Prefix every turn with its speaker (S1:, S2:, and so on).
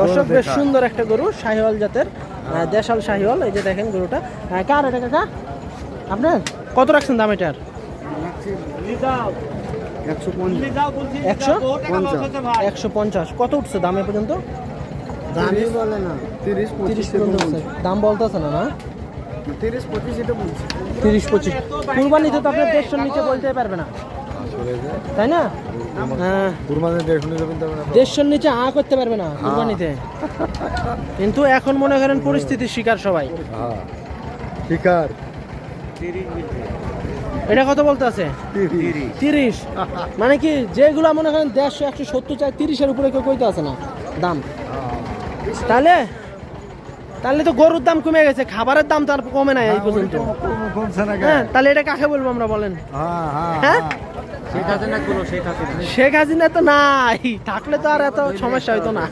S1: দর্শক বেশ সুন্দর একটা গরু, শাহিওয়াল জাতের, দেশাল শাহিওয়াল। এই যে দেখেন গরুটা কার এটা কাকা? আপনার কত রাখছেন দাম এটার? 150। কত উঠছে দামে পর্যন্ত?
S2: বলে না
S1: 30 পর্যন্ত উঠছে। দাম বলতেছে না?
S2: 30-25 এটা বলছে।
S1: 30-25 কুরবানিতে তো আপনার 150 নিচে বলতে পারবে না, তাই না? হ্যাঁ, 150 নিচে করতে পারবে না কুরবানিতে। কিন্তু এখন মনে করেন পরিস্থিতির শিকার সবাই।
S2: শিকার
S1: এটা কত বলতে আছে? 30। মানে কি যেগুলা মনে করেন 150-170 চাই, 30-এর উপরে কেউ কইতে আছে না দাম। তাহলে তো গরুর দাম কমে গেছে, খাবারের দাম তো আর কমে নাই এই পর্যন্ত। হ্যাঁ, তাহলে এটা কাকে বলবো আমরা বলেন? হ্যাঁ, শেখ হাসিনা তো নাই, থাকলে তো আর এত সমস্যা হইতো না।